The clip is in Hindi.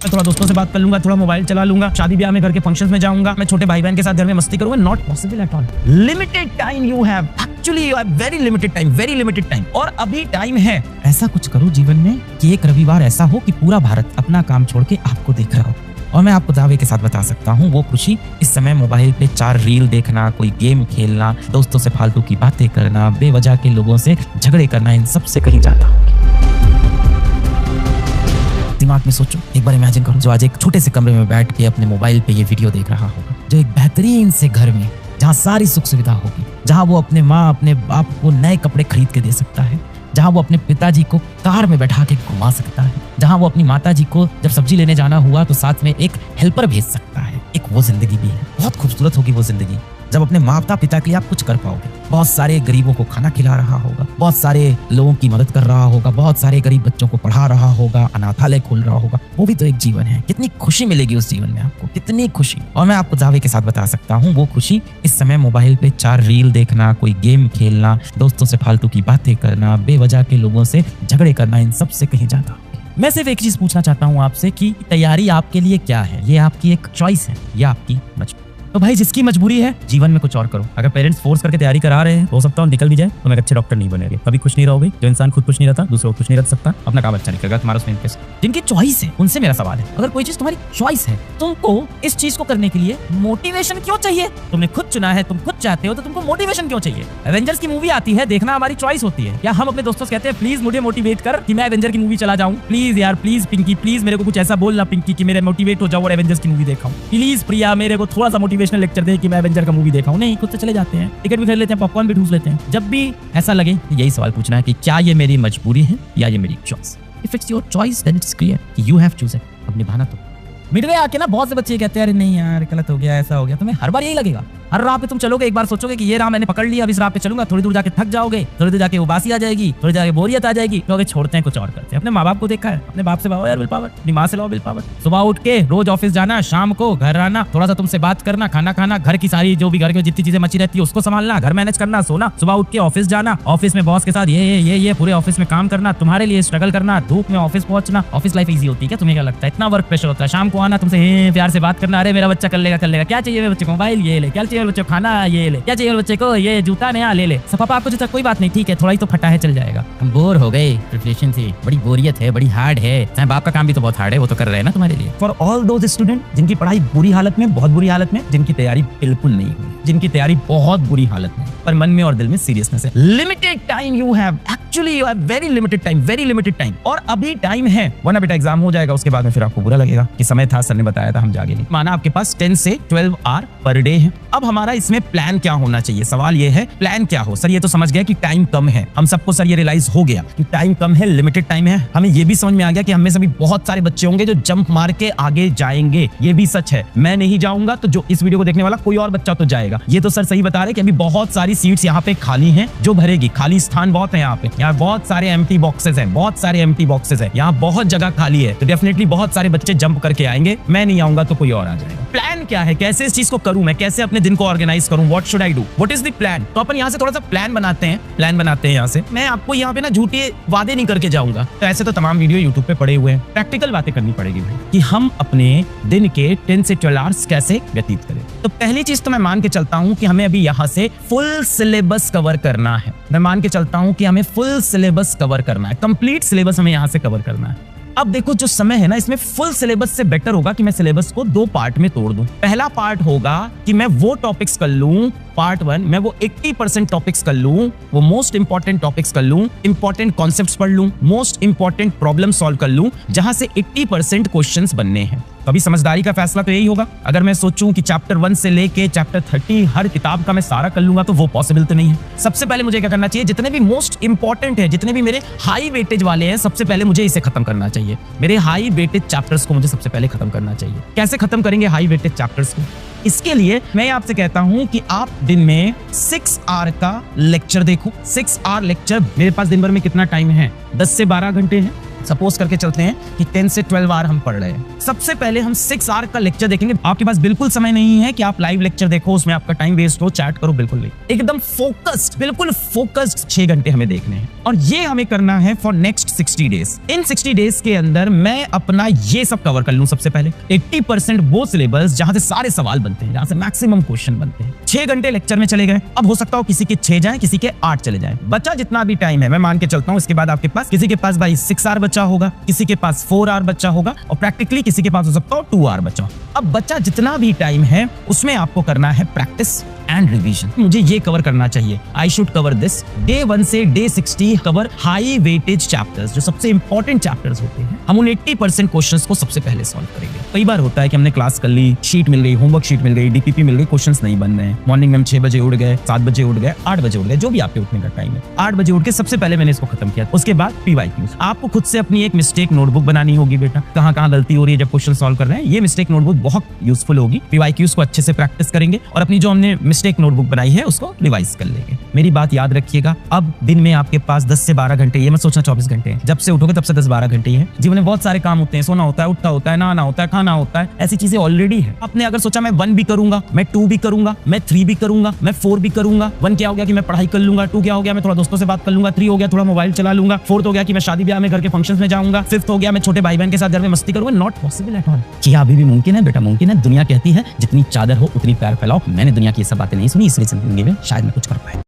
मैं थोड़ा दोस्तों से बात कर लूंगा, थोड़ा मोबाइल चला लूंगा, शादी ब्याह में घर के फंक्शंस में जाऊंगा, मैं छोटे भाई बहन के साथ घर में मस्ती करूंगा। Not possible at all. Limited time you have, actually you have very limited time, very limited time. और अभी टाइम है। ऐसा कुछ करो जीवन में कि एक रविवार ऐसा हो कि पूरा भारत अपना काम छोड़ के आपको देख रहा हो। और मैं आपको दावे के साथ बता सकता हूँ वो खुशी इस समय मोबाइल पे 4 रील देखना, कोई गेम खेलना, दोस्तों से फालतू की बातें करना, बेवजह के लोगों से झगड़े करना, इन सब से कहीं जाता होगी। दिमाग में सोचो, एक बार इमेजिन करो जो आज एक छोटे से कमरे में बैठ के अपने मोबाइल पे ये वीडियो देख रहा होगा, जो एक बेहतरीन से घर में जहाँ सारी सुख सुविधा होगी, जहाँ वो अपने माँ अपने बाप को नए कपड़े खरीद के दे सकता है, जहाँ वो अपने पिताजी को कार में बैठा के घुमा सकता है, जहाँ वो अपनी माताजी को जब सब्जी लेने जाना हुआ तो साथ में एक हेल्पर भेज सकता है। एक वो जिंदगी भी है, बहुत खूबसूरत होगी वो जिंदगी जब अपने माता पिता के लिए आप कुछ कर पाओगे। बहुत सारे गरीबों को खाना खिला रहा होगा, बहुत सारे लोगों की मदद कर रहा होगा, बहुत सारे गरीब बच्चों को पढ़ा रहा होगा, अनाथालय खोल रहा होगा। वो भी तो एक जीवन है। कितनी खुशी मिलेगी उस जीवन में आपको, कितनी खुशी। और मैं आपको दावे के साथ बता सकता हूँ वो खुशी इस समय मोबाइल पे 4 रील देखना, कोई गेम खेलना, दोस्तों से फालतू की बातें करना, बेवजह के लोगों से झगड़े करना, इन सब से कहीं जाता होगी। मैं सिर्फ एक चीज पूछना चाहता हूँ आपसे कि तैयारी आपके लिए क्या है? ये आपकी एक चॉइस है या आपकी मजबूरी? तो भाई जिसकी मजबूरी है जीवन में कुछ और करो। अगर पेरेंट्स फोर्स करके तैयारी करा रहे हैं, हो सकता है निकल भी जाए, तो मैं अच्छे डॉक्टर नहीं बनेंगे, कभी खुश नहीं रहोगे। जो इंसान खुद खुश नहीं रहता दूसरों को खुश नहीं रख सकता, अपना काम अच्छा नहीं करेगा, तुम्हारा उसमें इंटरेस्ट। जिनकी चॉइस है उनसे मेरा सवाल है, अगर कोई चीज तुम्हारी चॉइस है, तुमको इस चीज को करने के लिए मोटिवेशन क्यों चाहिए? तुमने खुद चुना है, तुम खुद चाहते हो, तो तुमको मोटिवेशन क्यों चाहिए? एवेंजर्स की मूवी आती है, देखना हमारी चॉइस होती है। या हम अपने दोस्तों से कहते हैं प्लीज मुझे मोटिवेट कर कि मैं एवेंजर की मूवी चला जाऊं, प्लीज यार, प्लीज पिंकी, प्लीज मेरे को कुछ ऐसा बोलना पिंकी कि मेरे मोटिवेट हो जाओ और एवेंजर्स की मूवी देखाऊं। प्लीज प्रिया मेरे को थोड़ा सा मोटिवेशनल लेक्चर दे कि मैं एवेंजर का मूवी देखा हूं। नहीं, खुद से चले जाते हैं, टिकट भी खरीद लेते हैं, पॉपकॉर्न भी ठूस लेते हैं। जब भी ऐसा लगे यही सवाल पूछना है कि क्या ये मेरी मजबूरी है या ये मेरी choice? If it's your choice then it's clear कि यू हैव चूज़ इट। अब निभाना तो मिडवे आके ना बहुत से बच्चे कहते हैं अरे नहीं यार गलत हो गया, ऐसा हो गया। तुम्हें हर बार यही लगेगा। हर राह पे तुम चलोगे, एक बार सोचोगे कि ये राह मैंने पकड़ लिया, अब इस राह पे चलूंगा, थोड़ी दूर जाके थक जाओगे, थोड़ी दूर जाके उबासी आ जाएगी, थोड़ी जाके बोरियत आ जाएगी, तो छोड़ते हैं, कुछ और करते हैं। अपने माँ बाप को देखा है, अपने बाप से लाओ यार विल पावर, अपनी माँ से लाओ विल पावर। सुबह उठ के रोज ऑफिस जाना, शाम को घर आना, थोड़ा सा तुमसे बात करना, खाना खाना, घर की सारी जो भी घर में जितनी चीजें मची रहती है उसको संभालना, घर मैनेज करना, सोना, सुबह उठ के ऑफिस जाना, ऑफिस में बॉस के साथ ये पूरे ऑफिस में काम करना, तुम्हारे लिए स्ट्रगल करना, धूप में ऑफिस पहुंचना। ऑफिस लाइफ इजी होती है क्या? तुम्हें क्या लगता है इतना वर्क प्रेशर होता है? शाम को आना, तुमसे प्यार से बात करना, अरे मेरा बच्चा कर लेगा, क्या चाहिए मेरे बच्चे को? मोबाइल ये ले, क्या चाहिए मेरे बच्चे को? खाना ये ले, क्या चाहिए मेरे बच्चे को? ये जूता नया ले ले। सब पापा आपको जूता कोई बात नहीं, ठीक है थोड़ा ही तो फटा है, चल जाएगा। हम बोर हो गए, प्रिपरेशन थी, बड़ी बोरियत है, बड़ी हार्ड है। बाप का काम भी तो बहुत हार्ड है, वो तो कर रहे हैं ना तुम्हारे लिए। फॉर ऑल दोज स्टूडेंट जिनकी पढ़ाई बुरी हालत में, बहुत बुरी हालत में, जिनकी तैयारी बिल्कुल नहीं हुई, जिनकी तैयारी बहुत बुरी हालत में, पर मन में और दिल में सीरियसनेस है। Limited time you have, actually you have very limited time, very limited time. और अभी टाइम है, वरना बेटा एग्जाम हो जाएगा, उसके बाद में फिर आपको बुरा लगेगा कि समय था, सर ने बताया था, हम जागे नहीं। माना आपके पास 10 से 12 आवर पर डे है। अब हमारा इसमें प्लान क्या होना चाहिए? सवाल ये है प्लान क्या हो। सर ये तो समझ गया कि टाइम कम है, हम सबको सर ये रियलाइज हो गया कि टाइम कम है, लिमिटेड टाइम है। हमें ये भी समझ में आ गया कि हमें सभी बहुत सारे बच्चे होंगे जो जंप मार के आगे जाएंगे, ये भी सच है। मैं नहीं जाऊंगा तो जो इस वीडियो को देखने वाला कोई और बच्चा तो जाएगा। ये तो सर सही बता रहे कि अभी बहुत सारी सीट्स यहाँ पे खाली हैं, जो भरेगी। खाली स्थान बहुत है यहाँ पे, यहाँ बहुत सारे एम्प्टी बॉक्सेस हैं, बहुत सारे एम्प्टी बॉक्सेस हैं, यहाँ बहुत जगह खाली है, तो डेफिनेटली बहुत सारे बच्चे जंप करके आएंगे। मैं नहीं आऊंगा तो कोई और आ जाएगा। प्लान क्या है? कैसे इस चीज को करूं मैं? कैसे अपने दिन को ऑर्गेनाइज करूं? What should I do? What is the plan? तो अपन यहाँ से थोड़ा सा प्लान बनाते हैं, यहाँ से। मैं आपको यहाँ पे ना झूठे वादे नहीं करके जाऊंगा, तो ऐसे तो तमाम वीडियो यूट्यूब पे पड़े हुए हैं। प्रैक्टिकल बातें करनी पड़ेगी भाई कि हम अपने दिन के 10 से 12 आवर्स कैसे व्यतीत करें। तो पहली चीज तो मैं मान के चलता हूँ कि हमें अभी यहाँ से फुल सिलेबस कवर करना है। मैं मान के चलता हूँ कि हमें फुल सिलेबस कवर करना है, कंप्लीट सिलेबस हमें यहाँ से कवर करना है। अब देखो जो समय है ना, इसमें फुल सिलेबस से बेटर होगा कि मैं सिलेबस को 2 पार्ट में तोड़ दूं। पहला पार्ट होगा कि मैं वो टॉपिक्स कर लूं, पार्ट 1 मैं वो 80% टॉपिक्स कर लूं, वो मोस्ट इंपॉर्टेंट टॉपिक्स कर लूं, इंपॉर्टेंट कॉन्सेप्ट्स पढ़ लूं, मोस्ट इंपॉर्टेंट प्रॉब्लम सॉल्व कर लूं, जहां से 80% क्वेश्चंस बनने हैं। कभी समझदारी का फैसला तो यही होगा। अगर मैं सोचूं कि चैप्टर 1 से लेके चैप्टर 30 हर किताब का मैं सारा कर लूंगा, तो वो पॉसिबल तो नहीं है। सबसे पहले मुझे क्या करना चाहिए? जितने भी मोस्ट इंपॉर्टेंट है, जितने भी मेरे हाई वेटेज वाले हैं, सबसे पहले मुझे इसे खत्म करना चाहिए। मेरे हाई वेटेज चैप्टर्स को मुझे सबसे पहले खत्म करना चाहिए। कैसे खत्म करेंगे हाई वेटेज चैप्टर्स को? इसके लिए मैं आपसे कहता हूं कि आप दिन में 6 आवर का लेक्चर देखो। 6 आवर लेक्चर, मेरे पास दिन भर में कितना टाइम है? 10 से 12 घंटे हैं। सपोज करके चलते हैं कि 10 से 12 आवर हम पढ़ रहे हैं। सबसे पहले हम 6 आवर का लेक्चर देखेंगे। आपके पास बिल्कुल समय नहीं है कि आप लाइव लेक्चर देखो, उसमें आपका टाइम वेस्ट हो, चैट करो, बिल्कुल नहीं। एकदम फोकस्ड, बिल्कुल फोकस्ड 6 घंटे हमें देखने हैं और ये हमें करना है for next 60 days. In 60 days के अंदर मैं अपना ये सब कवर कर लूं। सबसे पहले 80% वो सिलेबस जहां से सारे सवाल बनते हैं, जहां से मैक्सिमम क्वेश्चन बनते हैं। 6 घंटे लेक्चर में चले गए। अब हो सकता हो किसी के 6 जाए, किसी के 8 चले जाए। बचा जितना भी टाइम है, मैं मान के चलता हूं इसके बाद आपके पास, किसी के पास भाई 6 आवर बचा होगा, किसी के पास 4 आवर बचा होगा और प्रैक्टिकली किसी के पास हो सकता हो 2 आवर बचा हो। अब बचा जितना भी टाइम है उसमें आपको करना है प्रैक्टिस एंड रिवीजन। मुझे ये कवर करना चाहिए। I should cover this. Day 1 से day 60 cover high weightage chapters, जो सबसे इंपॉर्टेंट चैप्टर्स होते हैं। हम उन 80% क्वेश्चंस को सबसे पहले सॉल्व करेंगे। कई बार होता है कि हमने क्लास कर ली, शीट मिल गई, होमवर्क शीट मिल गई, डीपीपी मिल गई, क्वेश्चंस नहीं बन रहे हैं। मॉर्निंग में हम 6 बजे उठ गए, 7 बजे उठ गए, 8 बजे उठ गए, जो भी आपके उठने का टाइम है। 8 बजे उठ के सबसे पहले मैंने इसको खत्म किया। उसके बाद पीवाईक्यूज। आपको खुद से अपनी एक मिस्टेक नोटबुक बनानी होगी बेटा, कहां कहां गलती हो रही है जब क्वेश्चन सॉल्व कर रहे हैं। ये मिस्टेक नोटबुक बहुत यूजफुल होगी। पीवाईक्यूज को अच्छे से प्रैक्टिस करेंगे और अपनी जो हमने मिस्टेक नोटबुक बनाई है उसको रिवाइज कर लेंगे। मेरी बात याद रखिएगा, अब दिन में आपके पास 10 से 12 घंटे, ये मत सोचना 24 घंटे हैं। जब से उठोगे तब से 10-12 घंटे ही है। जीवन में बहुत सारे काम होते हैं, सोना होता है, उठना होता है, नहाना होता है, खाना होता है, ऐसी चीजें ऑलरेडी है। आपने अगर सोचा मैं 1 भी करूंगा, मैं 2 भी करूंगा, मैं 3 भी करूंगा, मैं 4 भी करूंगा। 1 क्या हो गया कि मैं पढ़ाई कर लूंगा, 2 क्या हो गया मैं थोड़ा दोस्तों से बात कर लूंगा, 3 हो गया थोड़ा मोबाइल चला लूंगा, 4 हो गया कि मैं शादी ब्याह में घर के फंक्शंस में जाऊंगा, 5 हो गया मैं छोटे भाई बहन के साथ घर में मस्ती करूंगा। Not possible at all. क्या अभी भी मुमकिन है बेटा? मुमकिन है। दुनिया कहती है जितनी चादर हो उतनी पैर फैलाओ। मैंने दुनिया की ये सब बातें नहीं सुनी, इसलिए जिंदगी में शायद मैं कुछ कर पाया।